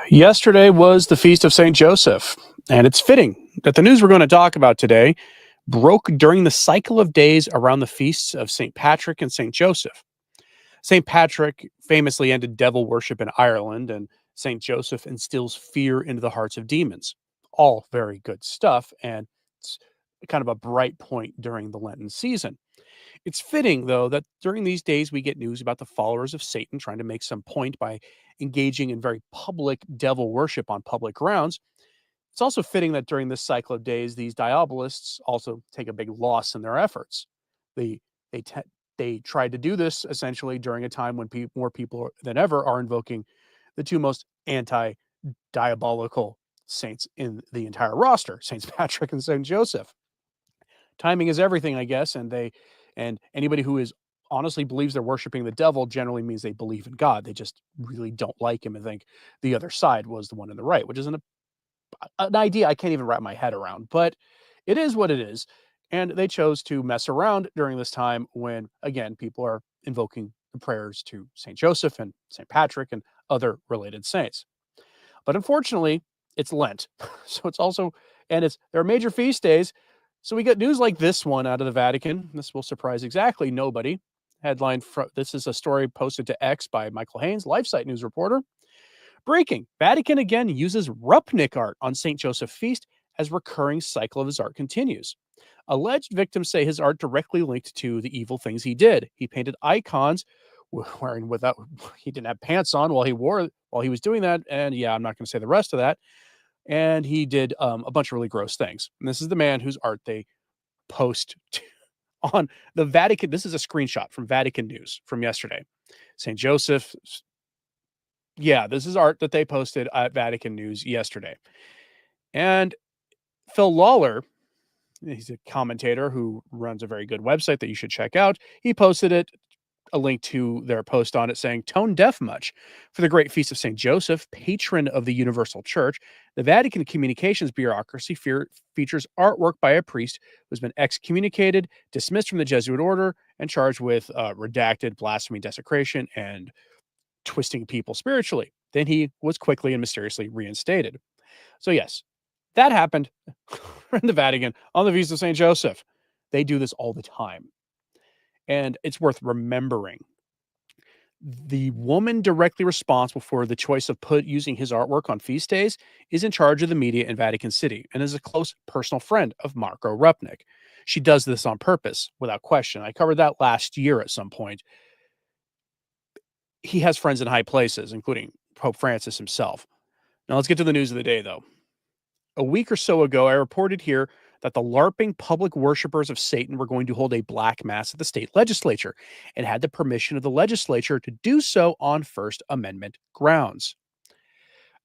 Yesterday was the Feast of St. Joseph, and it's fitting that the news we're going to talk about today broke during the cycle of days around the feasts of St. Patrick and St. Joseph. St. Patrick famously ended devil worship in Ireland, and St. Joseph instills fear into the hearts of demons. All very good stuff, and it's kind of a bright point during the Lenten season. It's fitting, though, that during these days we get news about the followers of Satan trying to make some point by engaging in very public devil worship on public grounds. It's also fitting that during this cycle of days, these diabolists also take a big loss in their efforts. They they te- they tried to do this essentially during a time when more people than ever are invoking the two most anti-diabolical saints in the entire roster, Saints Patrick and Saint Joseph. Timing is everything, I guess, and anybody who is honestly believes they're worshiping the devil generally means they believe in God. They just really don't like him and think the other side was the one in the right, which is an idea I can't even wrap my head around, but it is what it is. And they chose to mess around during this time when, again, people are invoking the prayers to St. Joseph and St. Patrick and other related saints. But unfortunately, it's Lent. So it's also, and there are major feast days. So we get news like this one out of the Vatican. This will surprise exactly nobody. Headline, this is a story posted to X by Michael Haynes, LifeSite news reporter. Breaking, Vatican again uses Rupnik art on St. Joseph Feast as recurring cycle of his art continues. Alleged victims say his art directly linked to the evil things he did. He painted icons wearing without he didn't have pants on while he was doing that, and yeah, I'm not going to say the rest of that. And he did a bunch of really gross things. And this is the man whose art they post on the Vatican. This is a screenshot from Vatican News from yesterday. St. Joseph. Yeah, this is art that they posted at Vatican News yesterday. And Phil Lawler, he's a commentator who runs a very good website that you should check out. He posted a link to their post on it saying, tone deaf much. For the great feast of St. Joseph, patron of the Universal Church, the Vatican communications bureaucracy features artwork by a priest who's been excommunicated, dismissed from the Jesuit order, and charged with redacted blasphemy, desecration, and twisting people spiritually. Then he was quickly and mysteriously reinstated. So yes, that happened in the Vatican on the Feast of St. Joseph. They do this all the time. And it's worth remembering. The woman directly responsible for the choice of using his artwork on feast days is in charge of the media in Vatican City and is a close personal friend of Marco Rupnik. She does this on purpose, without question. I covered that last year at some point. He has friends in high places, including Pope Francis himself. Now let's get to the news of the day, though. A week or so ago, I reported here that the LARPing public worshippers of Satan were going to hold a black mass at the state legislature and had the permission of the legislature to do so on First Amendment grounds.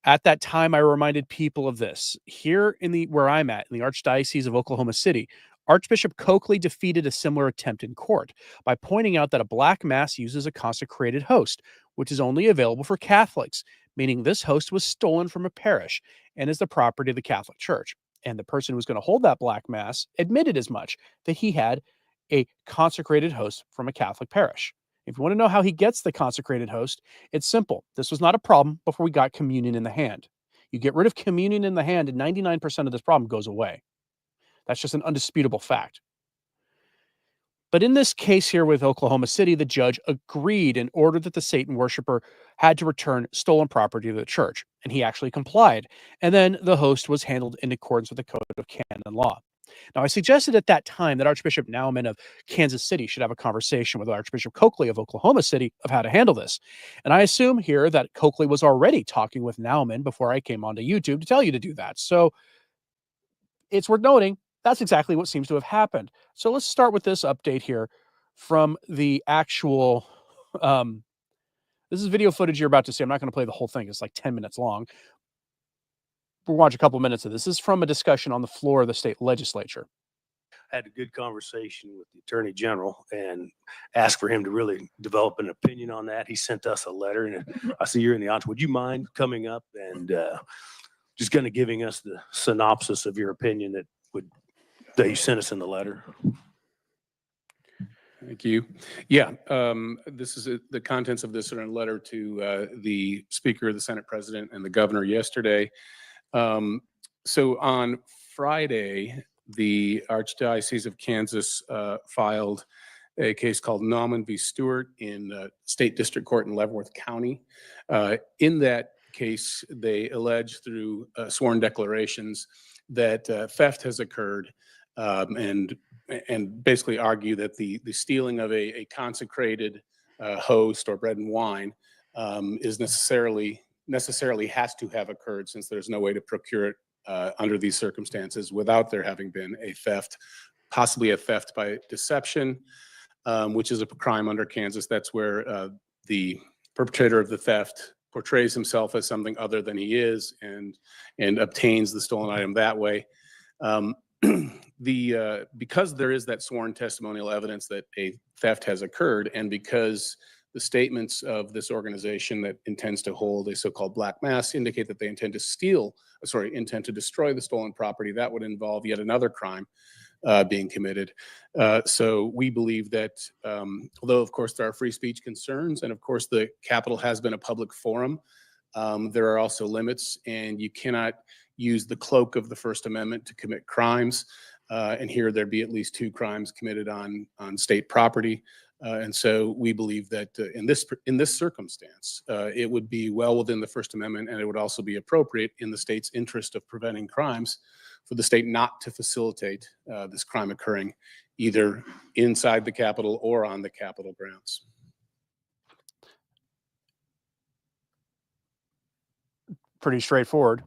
At that time, I reminded people of this. Here where I'm at, in the Archdiocese of Oklahoma City, Archbishop Coakley defeated a similar attempt in court by pointing out that a black mass uses a consecrated host, which is only available for Catholics, meaning this host was stolen from a parish and is the property of the Catholic Church. And the person who was going to hold that black mass admitted as much, that he had a consecrated host from a Catholic parish. If you want to know how he gets the consecrated host, it's simple. This was not a problem before we got communion in the hand. You get rid of communion in the hand, and 99% of this problem goes away. That's just an undisputable fact. But in this case here with Oklahoma City, the judge agreed and ordered that the Satan worshiper had to return stolen property to the church, and he actually complied. And then the host was handled in accordance with the Code of Canon Law. Now, I suggested at that time that Archbishop Naumann of Kansas City should have a conversation with Archbishop Coakley of Oklahoma City of how to handle this. And I assume here that Coakley was already talking with Naumann before I came onto YouTube to tell you to do that. So it's worth noting that's exactly what seems to have happened. So let's start with this update here from the actual. This is video footage you're about to see. I'm not going to play the whole thing. It's like 10 minutes long. We'll watch a couple minutes of this. This is from a discussion on the floor of the state legislature. Had a good conversation with the Attorney General and asked for him to really develop an opinion on that. He sent us a letter, and I see you're in the audience. Would you mind coming up and just kind of giving us the synopsis of your opinion that you sent us in the letter? Thank you. Yeah, this is the contents of this are in a letter to the Speaker, the Senate President, and the Governor yesterday. So on Friday, the Archdiocese of Kansas filed a case called Naumann v. Stewart in State District Court in Leavenworth County. In that case, they allege through sworn declarations that theft has occurred, and basically argue that the stealing of a consecrated host or bread and wine is necessarily has to have occurred, since there's no way to procure it under these circumstances without there having been a theft, possibly a theft by deception, which is a crime under Kansas. That's where the perpetrator of the theft portrays himself as something other than he is and obtains the stolen item that way. Because there is that sworn testimonial evidence that a theft has occurred, and because the statements of this organization that intends to hold a so-called black mass indicate that they intend to destroy the stolen property, that would involve yet another crime being committed. So we believe that, although of course there are free speech concerns, and of course the Capitol has been a public forum, there are also limits, and you cannot use the cloak of the First Amendment to commit crimes. And here there'd be at least 2 crimes committed on state property. And so we believe that in this circumstance, it would be well within the First Amendment, and it would also be appropriate in the state's interest of preventing crimes for the state not to facilitate this crime occurring either inside the Capitol or on the Capitol grounds. Pretty straightforward.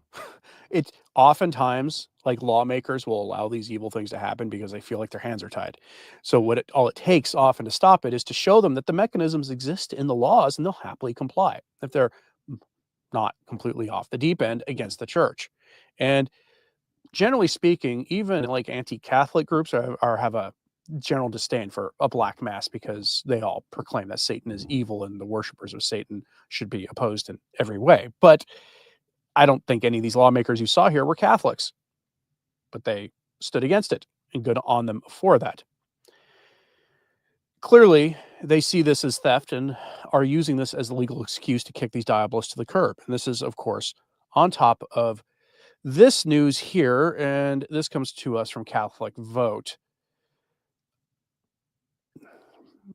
It's oftentimes like lawmakers will allow these evil things to happen because they feel like their hands are tied. So all it takes often to stop it is to show them that the mechanisms exist in the laws, and they'll happily comply if they're not completely off the deep end against the church. And generally speaking, even like anti-Catholic groups have a general disdain for a black mass because they all proclaim that Satan is evil and the worshipers of Satan should be opposed in every way. But I don't think any of these lawmakers you saw here were Catholics, but they stood against it, and good on them for that. Clearly, they see this as theft and are using this as a legal excuse to kick these diabolists to the curb. And this is, of course, on top of this news here, and this comes to us from Catholic Vote.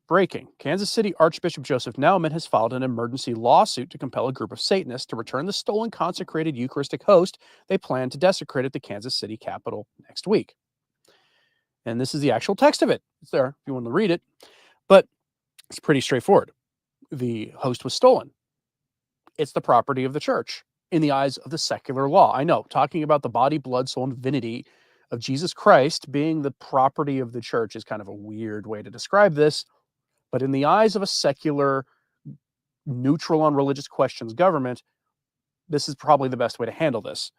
Breaking. Kansas City Archbishop Joseph Naumann has filed an emergency lawsuit to compel a group of Satanists to return the stolen consecrated Eucharistic host they plan to desecrate at the Kansas City Capitol next week. And this is the actual text of it. It's there if you want to read it. But it's pretty straightforward. The host was stolen. It's the property of the church in the eyes of the secular law. I know, talking about the body, blood, soul, and divinity of Jesus Christ being the property of the church is kind of a weird way to describe this. But in the eyes of a secular, neutral on religious questions government, this is probably the best way to handle this.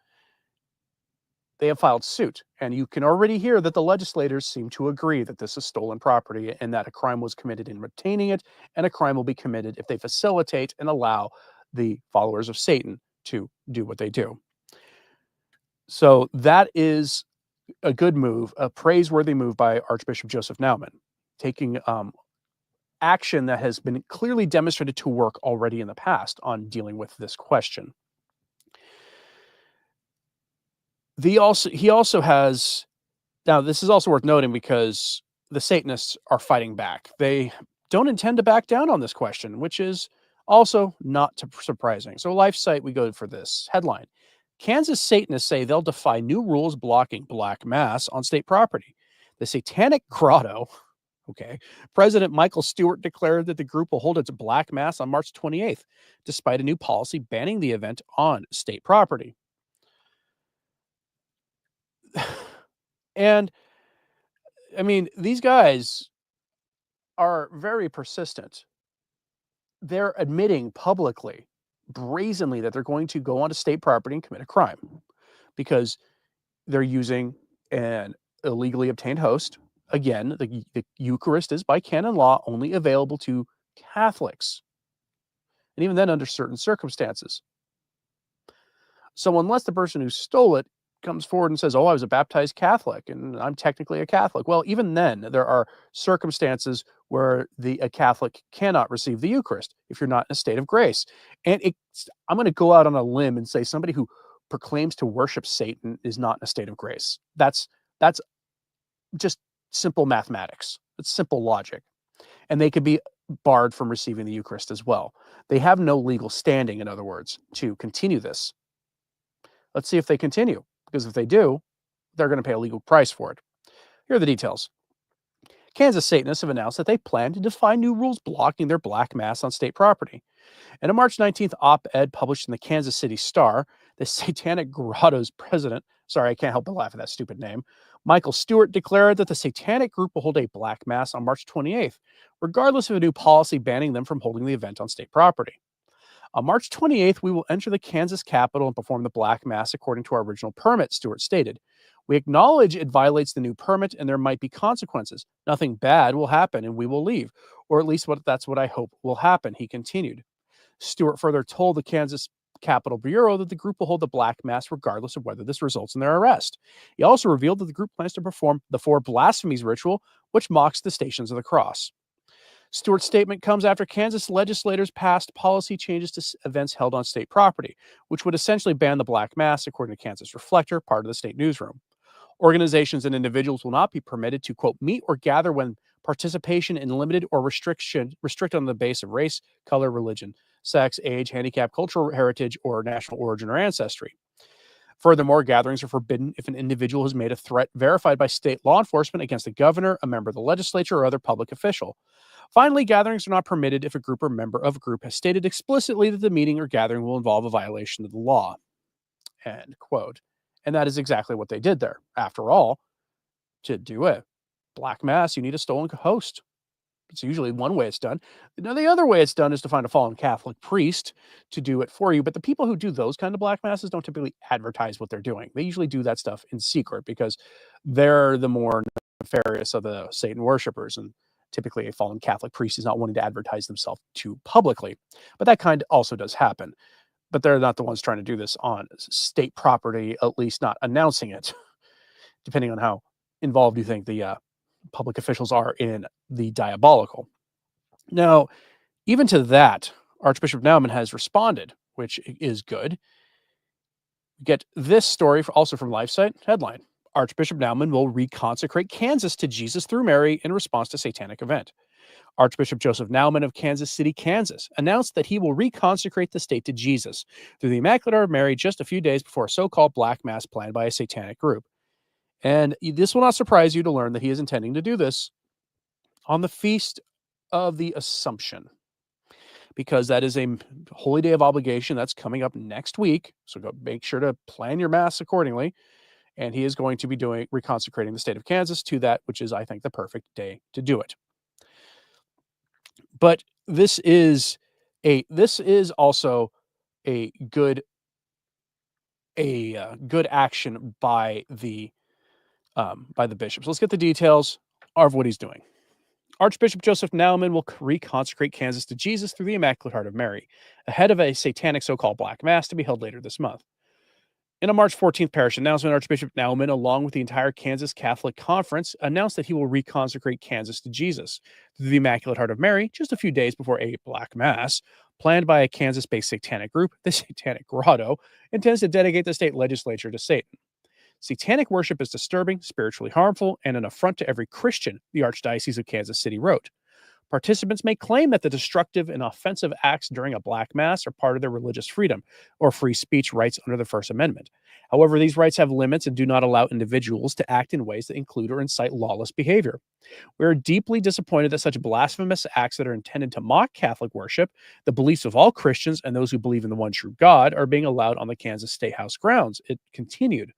They have filed suit, and you can already hear that the legislators seem to agree that this is stolen property and that a crime was committed in retaining it, and a crime will be committed if they facilitate and allow the followers of Satan to do what they do. So that is a good move, a praiseworthy move by Archbishop Joseph Naumann, taking action that has been clearly demonstrated to work already in the past on dealing with this question. He also has, now this is also worth noting because the Satanists are fighting back. They don't intend to back down on this question, which is also not surprising. So LifeSite, we go for this headline. Kansas Satanists say they'll defy new rules blocking black mass on state property. The Satanic Grotto, okay, President Michael Stewart declared that the group will hold its black mass on March 28th, despite a new policy banning the event on state property. And I mean, these guys are very persistent. They're admitting publicly, brazenly, that they're going to go onto state property and commit a crime because they're using an illegally obtained host. Again, the Eucharist is by canon law only available to Catholics, and even then under certain circumstances. So unless the person who stole it comes forward and says, oh, I was a baptized Catholic and I'm technically a Catholic. Well, even then, there are circumstances where a Catholic cannot receive the Eucharist if you're not in a state of grace. And I'm going to go out on a limb and say somebody who proclaims to worship Satan is not in a state of grace. That's just simple mathematics. It's simple logic. And they could be barred from receiving the Eucharist as well. They have no legal standing, in other words, to continue this. Let's see if they continue, because if they do, they're going to pay a legal price for it. Here are the details. Kansas Satanists have announced that they plan to defy new rules blocking their black mass on state property. In a March 19th op-ed published in the Kansas City Star, the Satanic Grotto's president, sorry, I can't help but laugh at that stupid name, Michael Stewart, declared that the Satanic group will hold a black mass on March 28th, regardless of a new policy banning them from holding the event on state property. On March 28th, we will enter the Kansas Capitol and perform the black mass according to our original permit, Stewart stated. We acknowledge it violates the new permit and there might be consequences. Nothing bad will happen and we will leave, or at least that's what I hope will happen, he continued. Stewart further told the Kansas Capitol Bureau that the group will hold the black mass regardless of whether this results in their arrest. He also revealed that the group plans to perform the 4 blasphemies ritual, which mocks the Stations of the Cross. Stewart's statement comes after Kansas legislators passed policy changes to events held on state property, which would essentially ban the black mass, according to Kansas Reflector, part of the state newsroom. Organizations and individuals will not be permitted to, quote, meet or gather when participation in limited or restricted on the basis of race, color, religion, sex, age, handicap, cultural heritage, or national origin or ancestry. Furthermore, gatherings are forbidden if an individual has made a threat verified by state law enforcement against the governor, a member of the legislature, or other public official. Finally, gatherings are not permitted if a group or member of a group has stated explicitly that the meeting or gathering will involve a violation of the law. End quote. And that is exactly what they did there. After all, to do a black mass, you need a stolen host. It's usually one way it's done. Now, the other way it's done is to find a fallen Catholic priest to do it for you. But the people who do those kind of black masses don't typically advertise what they're doing. They usually do that stuff in secret because they're the more nefarious of the Satan worshipers. And typically a fallen Catholic priest is not wanting to advertise themselves too publicly. But that kind also does happen. But they're not the ones trying to do this on state property, at least not announcing it, depending on how involved you think the public officials are in the diabolical. Now, even to that, Archbishop Naumann has responded, which is good. Get this story also from LifeSite. Headline: Archbishop Naumann will reconsecrate Kansas to Jesus through Mary in response to Satanic event. Archbishop Joseph Naumann of Kansas City, Kansas, announced that he will reconsecrate the state to Jesus through the Immaculate Heart of Mary just a few days before a so-called black mass planned by a satanic group. And this will not surprise you to learn that he is intending to do this on the Feast of the Assumption, because that is a holy day of obligation that's coming up next week. So go make sure to plan your mass accordingly. And he is going to be reconsecrating the state of Kansas to that, which is, I think, the perfect day to do it. But this is also a good action by the bishops. Let's get the details of what he's doing. Archbishop Joseph Naumann will reconsecrate Kansas to Jesus through the Immaculate Heart of Mary, ahead of a satanic so-called black mass to be held later this month. In a March 14th parish announcement, Archbishop Naumann, along with the entire Kansas Catholic Conference, announced that he will reconsecrate Kansas to Jesus through the Immaculate Heart of Mary just a few days before a black mass planned by a Kansas-based satanic group, the Satanic Grotto, intends to dedicate the state legislature to Satan. Satanic worship is disturbing, spiritually harmful, and an affront to every Christian, the Archdiocese of Kansas City wrote. Participants may claim that the destructive and offensive acts during a black mass are part of their religious freedom or free speech rights under the First Amendment. However, these rights have limits and do not allow individuals to act in ways that include or incite lawless behavior. We are deeply disappointed that such blasphemous acts that are intended to mock Catholic worship, the beliefs of all Christians and those who believe in the one true God, are being allowed on the Kansas State House grounds. It continued.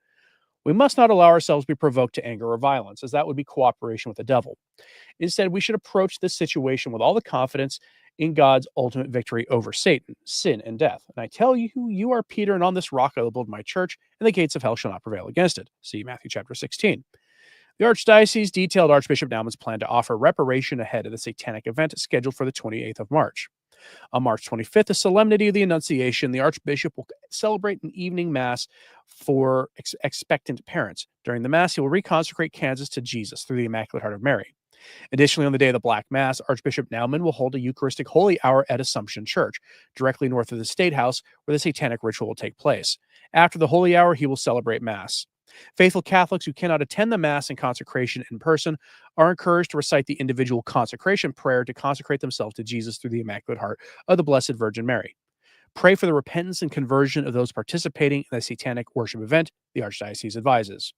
We must not allow ourselves to be provoked to anger or violence, as that would be cooperation with the devil. Instead, we should approach this situation with all the confidence in God's ultimate victory over Satan, sin, and death. And I tell you, you are Peter, and on this rock I will build my church, and the gates of hell shall not prevail against it. See Matthew chapter 16. The Archdiocese detailed Archbishop Naumann's plan to offer reparation ahead of the satanic event scheduled for the 28th of March. On March 25th, the Solemnity of the Annunciation, the Archbishop will celebrate an evening Mass for expectant parents. During the Mass, he will reconsecrate Kansas to Jesus through the Immaculate Heart of Mary. Additionally, on the day of the Black Mass, Archbishop Naumann will hold a Eucharistic Holy Hour at Assumption Church, directly north of the State House, where the Satanic ritual will take place. After the Holy Hour, he will celebrate Mass. Faithful Catholics who cannot attend the Mass and consecration in person are encouraged to recite the individual consecration prayer to consecrate themselves to Jesus through the Immaculate Heart of the Blessed Virgin Mary. Pray for the repentance and conversion of those participating in the Satanic worship event, the Archdiocese advises.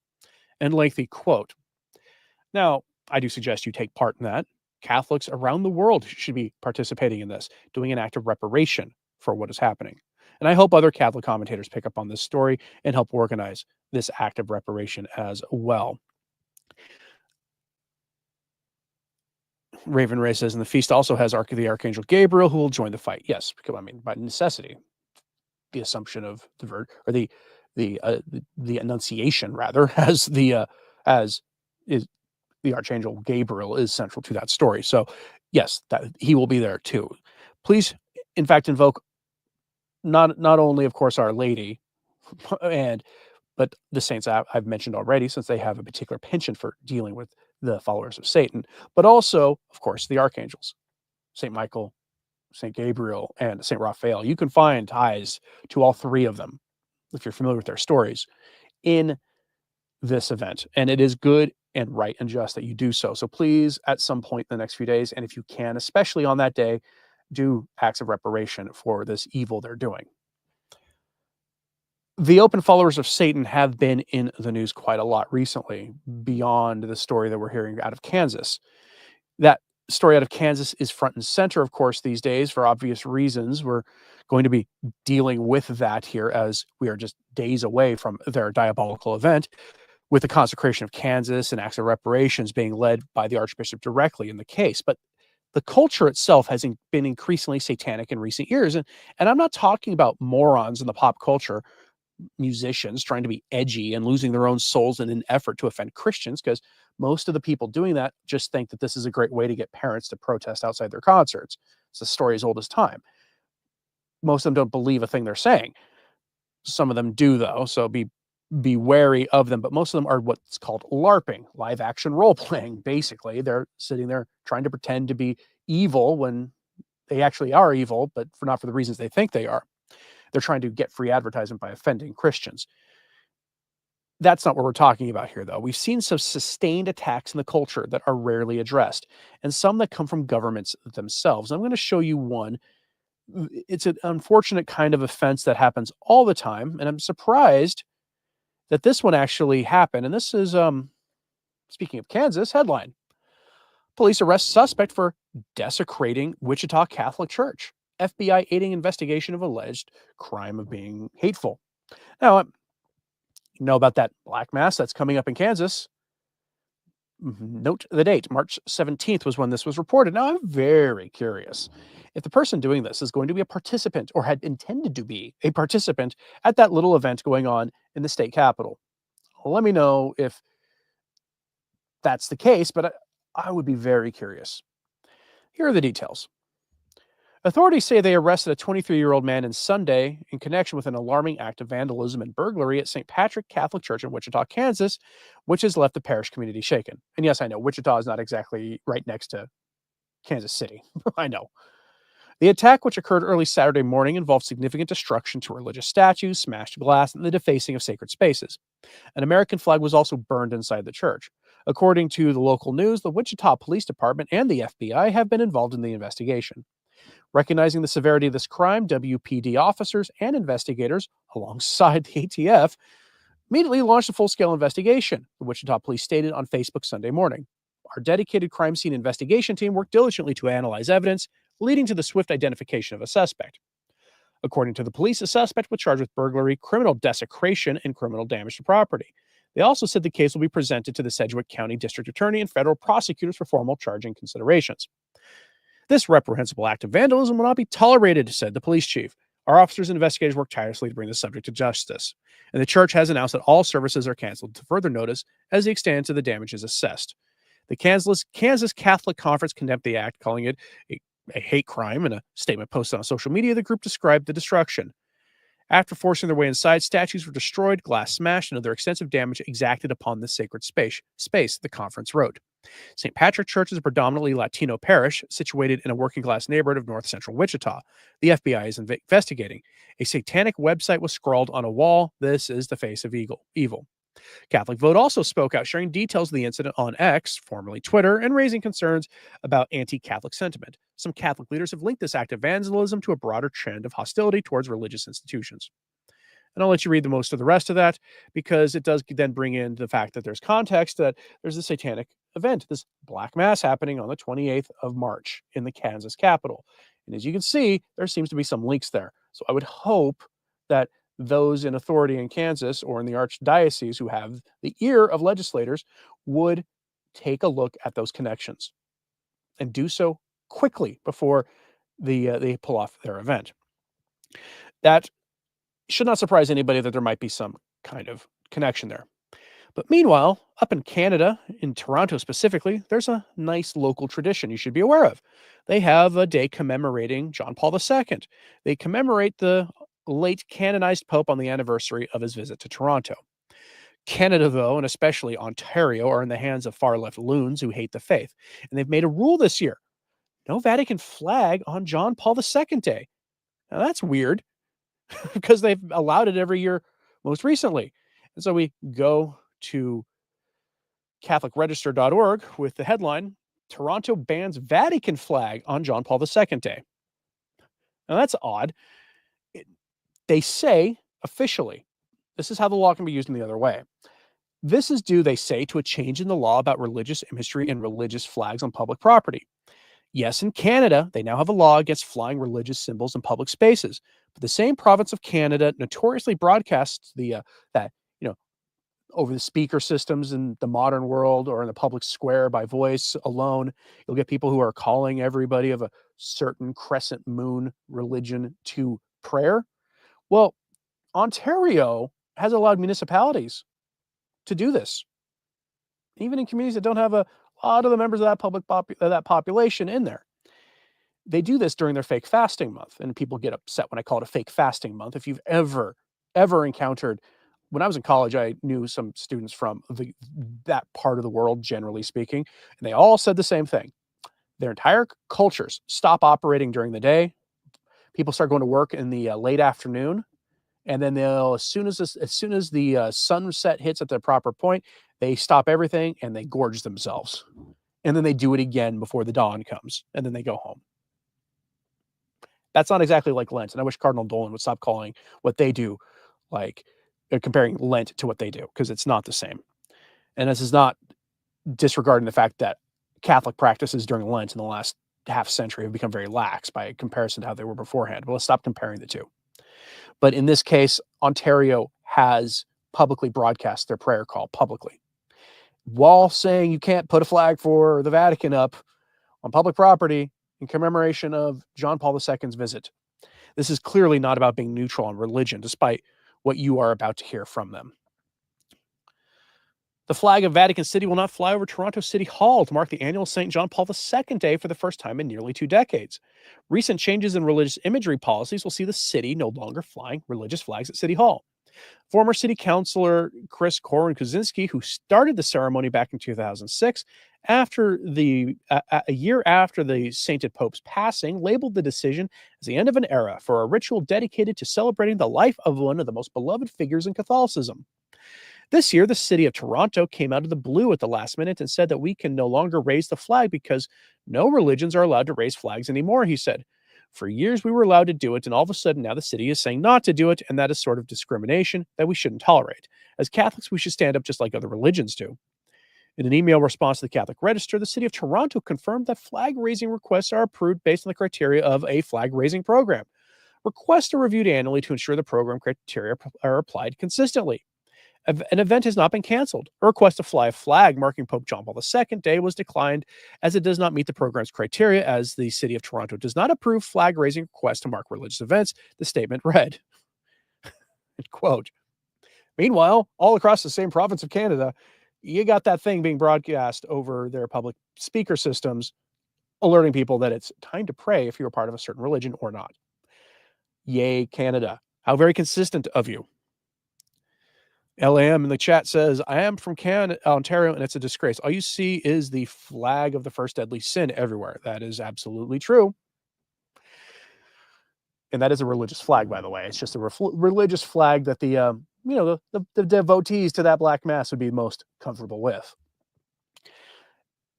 And lengthy quote. Now, I do suggest you take part in that. Catholics around the world should be participating in this, doing an act of reparation for what is happening. And I hope other Catholic commentators pick up on this story and help organize this act of reparation as well. Raven Ray says, and the feast also has the Archangel Gabriel who will join the fight. Yes, because I mean, by necessity, the assumption of the Virgin, or the Annunciation rather, as the Archangel Gabriel is central to that story. So yes, that he will be there too. Please, in fact, invoke not only, of course, Our Lady, but the saints I've mentioned already, since they have a particular penchant for dealing with the followers of Satan, but also, of course, the archangels, Saint Michael, Saint Gabriel, and Saint Raphael. You can find ties to all three of them, if you're familiar with their stories, in this event. And it is good and right and just that you do so. So please, at some point in the next few days, and if you can, especially on that day, do acts of reparation for this evil they're doing. The open followers of Satan have been in the news quite a lot recently, beyond the story that we're hearing out of Kansas. That story out of Kansas is front and center, of course, these days, for obvious reasons. We're going to be dealing with that here, as we are just days away from their diabolical event, with the consecration of Kansas and acts of reparations being led by the Archbishop directly in the case. But the culture itself has been increasingly satanic in recent years. And I'm not talking about morons in the pop culture, musicians trying to be edgy and losing their own souls in an effort to offend Christians, because most of the people doing that just think that this is a great way to get parents to protest outside their concerts. It's a story as old as time. Most of them don't believe a thing they're saying. Some of them do, though, so be wary of them. But most of them are what's called LARPing, live action role playing. Basically, they're sitting there trying to pretend to be evil when they actually are evil, but not for the reasons they think they are. They're trying to get free advertisement by offending Christians. That's not what we're talking about here, though. We've seen some sustained attacks in the culture that are rarely addressed, and some that come from governments themselves. I'm going to show you one. It's an unfortunate kind of offense that happens all the time, and I'm surprised that this one actually happened. And this is, speaking of Kansas, headline: Police arrest suspect for desecrating Wichita Catholic Church. FBI aiding investigation of alleged crime of being hateful. Now, you know about that Black Mass that's coming up in Kansas. Note the date, March 17th was when this was reported. Now, I'm very curious if the person doing this is going to be a participant, or had intended to be a participant, at that little event going on in the state capitol. Let me know if that's the case, but I would be very curious. Here are the details. Authorities say they arrested a 23-year-old man on Sunday in connection with an alarming act of vandalism and burglary at St. Patrick Catholic Church in Wichita, Kansas, which has left the parish community shaken. And yes, I know, Wichita is not exactly right next to Kansas City. I know. The attack, which occurred early Saturday morning, involved significant destruction to religious statues, smashed glass, and the defacing of sacred spaces. An American flag was also burned inside the church. According to the local news, the Wichita Police Department and the FBI have been involved in the investigation. Recognizing the severity of this crime, WPD officers and investigators, alongside the ATF, immediately launched a full-scale investigation, the Wichita Police stated on Facebook Sunday morning. Our dedicated crime scene investigation team worked diligently to analyze evidence, leading to the swift identification of a suspect. According to the police, a suspect was charged with burglary, criminal desecration, and criminal damage to property. They also said the case will be presented to the Sedgwick County District Attorney and federal prosecutors for formal charging considerations. This reprehensible act of vandalism will not be tolerated, said the police chief. Our officers and investigators work tirelessly to bring the subject to justice. And the church has announced that all services are canceled to further notice as the extent of the damage is assessed. The Kansas Catholic Conference condemned the act, calling it a hate crime. In a statement posted on social media, the group described the destruction. After forcing their way inside, statues were destroyed, glass smashed, and other extensive damage exacted upon the sacred space, the conference wrote. St. Patrick Church is a predominantly Latino parish situated in a working-class neighborhood of north central Wichita. The FBI is investigating. A satanic website was scrawled on a wall. This is the face of evil. Catholic Vote also spoke out, sharing details of the incident on X, formerly Twitter, and raising concerns about anti-Catholic sentiment. Some Catholic leaders have linked this act of vandalism to a broader trend of hostility towards religious institutions. And I'll let you read the most of the rest of that, because it does then bring in the fact that there's context that there's a satanic event, this black mass happening on the 28th of March in the Kansas Capitol. And as you can see, there seems to be some links there. So I would hope that those in authority in Kansas or in the archdiocese who have the ear of legislators would take a look at those connections and do so quickly before they pull off their event. That should not surprise anybody that there might be some kind of connection there. But meanwhile, up in Canada, in Toronto specifically, there's a nice local tradition you should be aware of. They have a day commemorating John Paul II. They commemorate the late canonized Pope on the anniversary of his visit to Toronto. Canada, though, and especially Ontario, are in the hands of far-left loons who hate the faith. And they've made a rule this year: no Vatican flag on John Paul II Day. Now that's weird, because they've allowed it every year most recently. And so we go to catholicregister.org with the headline, Toronto bans Vatican flag on John Paul II Day. Now that's odd. They say officially, this is how the law can be used in the other way. This is due, they say, to a change in the law about religious imagery and religious flags on public property. Yes, in Canada, they now have a law against flying religious symbols in public spaces. But the same province of Canada notoriously broadcasts that over the speaker systems in the modern world or in the public square by voice alone. You'll get people who are calling everybody of a certain crescent moon religion to prayer. Well, Ontario has allowed municipalities to do this, even in communities that don't have a lot of the members of that population in there. They do this during their fake fasting month, and people get upset when I call it a fake fasting month. If you've ever encountered, when I was in college, I knew some students from that part of the world, generally speaking, and they all said the same thing. Their entire cultures stop operating during the day. People start going to work in the late afternoon, and then they'll, as soon as the sunset hits at the proper point, they stop everything and they gorge themselves, and then they do it again before the dawn comes, and then they go home. That's not exactly like Lent, and I wish Cardinal Dolan would stop calling what they do like comparing Lent to what they do, because it's not the same. And this is not disregarding the fact that Catholic practices during Lent in the last half century have become very lax by comparison to how they were beforehand. But let's stop comparing the two. But in this case, Ontario has publicly broadcast their prayer call publicly, while saying you can't put a flag for the Vatican up on public property in commemoration of John Paul II's visit. This is clearly not about being neutral on religion, despite what you are about to hear from them. The flag of Vatican City will not fly over Toronto City Hall to mark the annual St. John Paul II Day for the first time in nearly 2 decades. Recent changes in religious imagery policies will see the city no longer flying religious flags at City Hall. Former City Councilor Chris Korin-Kuzinski, who started the ceremony back in 2006, a year after the sainted Pope's passing, labeled the decision as the end of an era for a ritual dedicated to celebrating the life of one of the most beloved figures in Catholicism. This year, the city of Toronto came out of the blue at the last minute and said that we can no longer raise the flag because no religions are allowed to raise flags anymore, he said. For years, we were allowed to do it, and all of a sudden now the city is saying not to do it, and that is sort of discrimination that we shouldn't tolerate. As Catholics, we should stand up just like other religions do. In an email response to the Catholic Register, the City of Toronto confirmed that flag-raising requests are approved based on the criteria of a flag-raising program. Requests are reviewed annually to ensure the program criteria are applied consistently. An event has not been canceled. A request to fly a flag marking Pope John Paul II Day was declined as it does not meet the program's criteria, as the City of Toronto does not approve flag-raising requests to mark religious events, the statement read. Quote. Meanwhile, all across the same province of Canada, you got that thing being broadcast over their public speaker systems, alerting people that it's time to pray if you're a part of a certain religion or not. Yay, Canada. How very consistent of you. LAM in the chat says, I am from Ontario, and it's a disgrace. All you see is the flag of the first deadly sin everywhere. That is absolutely true. And that is a religious flag, by the way. It's just a religious flag that the devotees to that black mass would be most comfortable with.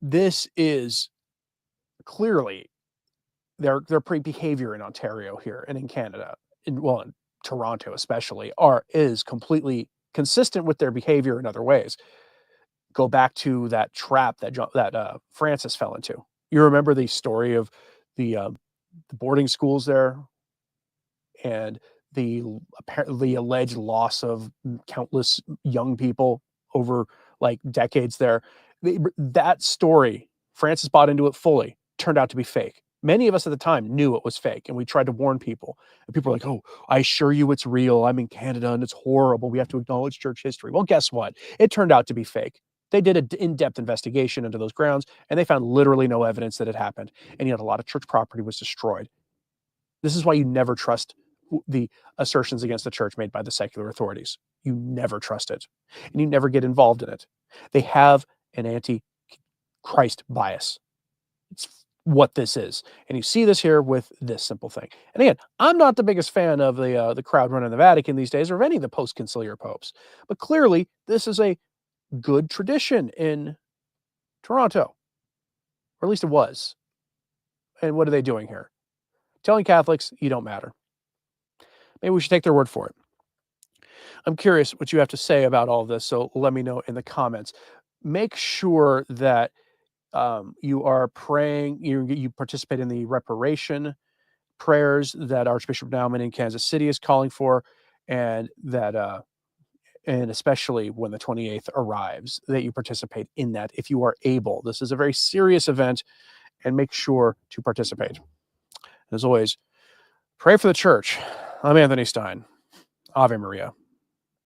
This is clearly their behavior in Ontario here and in Canada, in Toronto especially, is completely consistent with their behavior in other ways. Go back to that trap that Francis fell into. You remember the story of the boarding schools there and the alleged loss of countless young people over like decades there. That story, Francis bought into it fully, turned out to be fake. Many of us at the time knew it was fake, and we tried to warn people. And people were like, oh, I assure you it's real. I'm in Canada, and it's horrible. We have to acknowledge church history. Well, guess what? It turned out to be fake. They did an in-depth investigation into those grounds, and they found literally no evidence that it happened. And yet a lot of church property was destroyed. This is why you never trust the assertions against the church made by the secular authorities. You never trust it, and you never get involved in it. They have an anti-Christ bias. It's what this is. And you see this here with this simple thing. And again, I'm not the biggest fan of the crowd running the Vatican these days, or of any of the post-conciliar popes. But clearly, this is a good tradition in Toronto. Or at least it was. And what are they doing here? Telling Catholics, you don't matter. Maybe we should take their word for it. I'm curious what you have to say about all of this, so let me know in the comments. Make sure that you are praying, you participate in the reparation prayers that Archbishop Naumann in Kansas City is calling for, and that and especially when the 28th arrives, that you participate in that if you are able. This is a very serious event, and make sure to participate. As always, pray for the church. I'm Anthony Stine. Ave Maria.